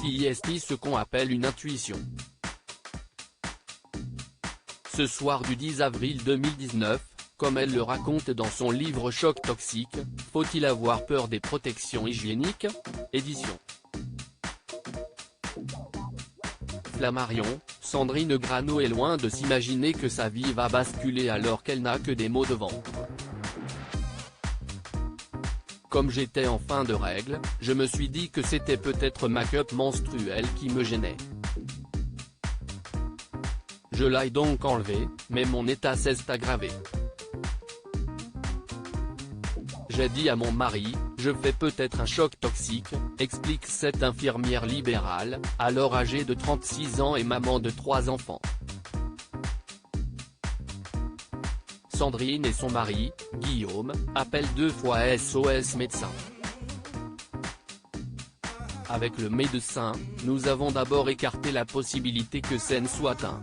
CIST, ce qu'on appelle une intuition. Ce soir du 10 avril 2019, comme elle le raconte dans son livre Choc toxique, faut-il avoir peur des protections hygiéniques ? Édition Flammarion, Sandrine Grano est loin de s'imaginer que sa vie va basculer alors qu'elle n'a que des maux de ventre. Comme j'étais en fin de règle, je me suis dit que c'était peut-être ma cup menstruelle qui me gênait. Je l'ai donc enlevé, mais mon état s'est aggravé. J'ai dit à mon mari, je fais peut-être un choc toxique, explique cette infirmière libérale, alors âgée de 36 ans et maman de 3 enfants. Sandrine et son mari, Guillaume, appellent 2 fois SOS médecin. Avec le médecin, nous avons d'abord écarté la possibilité que ce ne soit un.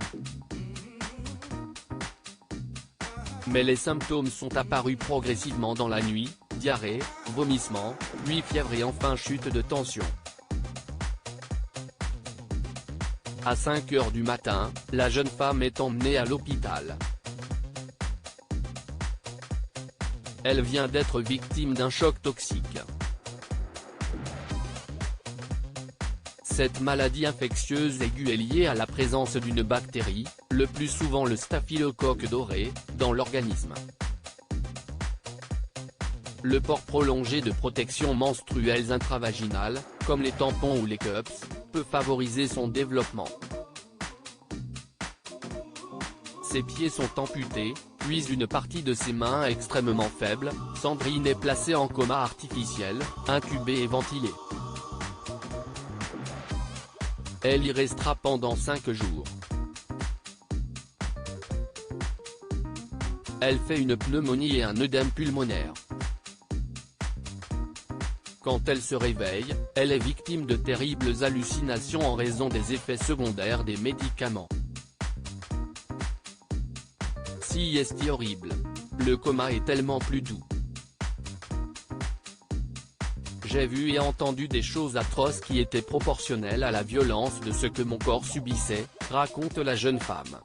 Mais les symptômes sont apparus progressivement dans la nuit, diarrhée, vomissements, puis fièvre et enfin chute de tension. À 5 h du matin, la jeune femme est emmenée à l'hôpital. Elle vient d'être victime d'un choc toxique. Cette maladie infectieuse aiguë est liée à la présence d'une bactérie, le plus souvent le staphylocoque doré, dans l'organisme. Le port prolongé de protections menstruelles intravaginales, comme les tampons ou les cups, peut favoriser son développement. Ses pieds sont amputés, puis une partie de ses mains extrêmement faible. Sandrine est placée en coma artificiel, intubée et ventilée. Elle y restera pendant 5 jours. Elle fait une pneumonie et un œdème pulmonaire. Quand elle se réveille, elle est victime de terribles hallucinations en raison des effets secondaires des médicaments. CIST horrible. Le coma est tellement plus doux. J'ai vu et entendu des choses atroces qui étaient proportionnelles à la violence de ce que mon corps subissait, raconte la jeune femme.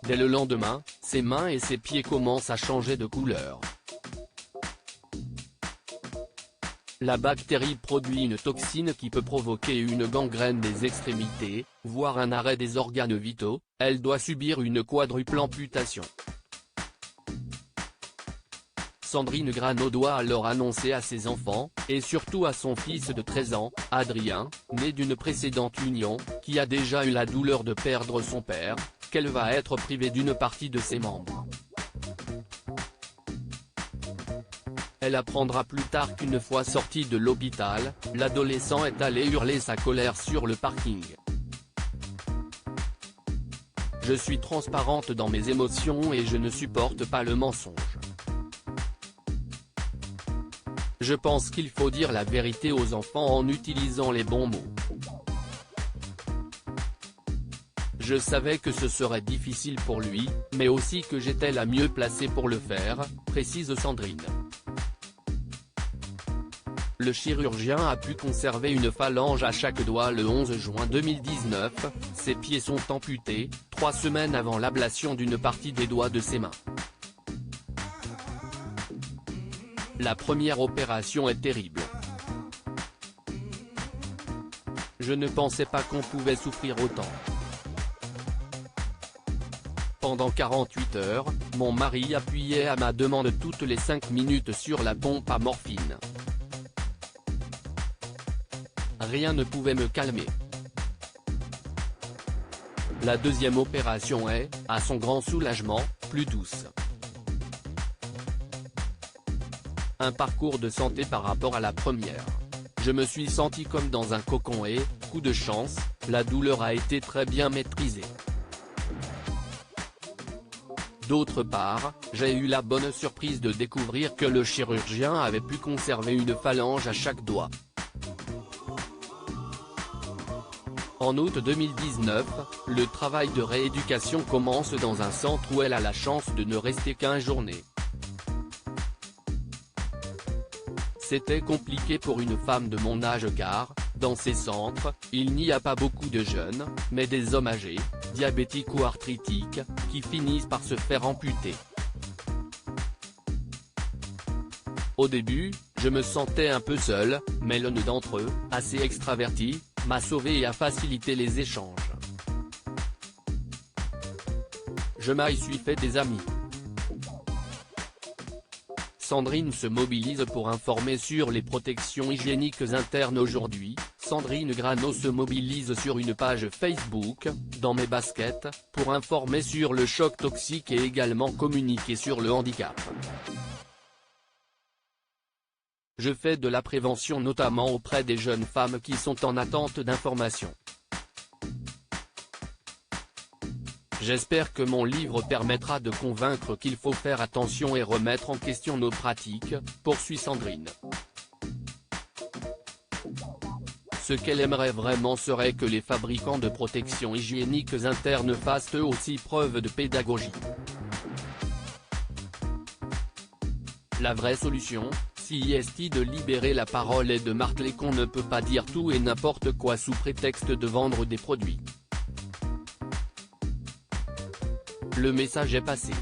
Dès le lendemain, ses mains et ses pieds commencent à changer de couleur. La bactérie produit une toxine qui peut provoquer une gangrène des extrémités, voire un arrêt des organes vitaux. Elle doit subir une quadruple amputation. Sandrine Grano doit alors annoncer à ses enfants, et surtout à son fils de 13 ans, Adrien, né d'une précédente union, qui a déjà eu la douleur de perdre son père, qu'elle va être privée d'une partie de ses membres. Elle apprendra plus tard qu'une fois sorti de l'hôpital, l'adolescent est allé hurler sa colère sur le parking. Je suis transparente dans mes émotions et je ne supporte pas le mensonge. Je pense qu'il faut dire la vérité aux enfants en utilisant les bons mots. Je savais que ce serait difficile pour lui, mais aussi que j'étais la mieux placée pour le faire, précise Sandrine. Le chirurgien a pu conserver une phalange à chaque doigt le 11 juin 2019, ses pieds sont amputés, 3 semaines avant l'ablation d'une partie des doigts de ses mains. La première opération est terrible. Je ne pensais pas qu'on pouvait souffrir autant. Pendant 48 heures, mon mari appuyait à ma demande toutes les 5 minutes sur la pompe à morphine. Rien ne pouvait me calmer. La deuxième opération est, à son grand soulagement, plus douce. Un parcours de santé par rapport à la première. Je me suis senti comme dans un cocon et, coup de chance, la douleur a été très bien maîtrisée. D'autre part, j'ai eu la bonne surprise de découvrir que le chirurgien avait pu conserver une phalange à chaque doigt. En août 2019, le travail de rééducation commence dans un centre où elle a la chance de ne rester qu'1 journée. C'était compliqué pour une femme de mon âge car, dans ces centres, il n'y a pas beaucoup de jeunes, mais des hommes âgés, diabétiques ou arthritiques, qui finissent par se faire amputer. Au début, je me sentais un peu seul, mais l'un d'entre eux, assez extraverti, m'a sauvé et a facilité les échanges. Je m'y suis fait des amis. Sandrine se mobilise pour informer sur les protections hygiéniques internes aujourd'hui. Sandrine Grano se mobilise sur une page Facebook, Dans mes baskets, pour informer sur le choc toxique et également communiquer sur le handicap. Je fais de la prévention notamment auprès des jeunes femmes qui sont en attente d'informations. J'espère que mon livre permettra de convaincre qu'il faut faire attention et remettre en question nos pratiques, poursuit Sandrine. Ce qu'elle aimerait vraiment serait que les fabricants de protections hygiéniques internes fassent eux aussi preuve de pédagogie. La vraie solution, si est de libérer la parole et de marteler qu'on ne peut pas dire tout et n'importe quoi sous prétexte de vendre des produits. Le message est passé.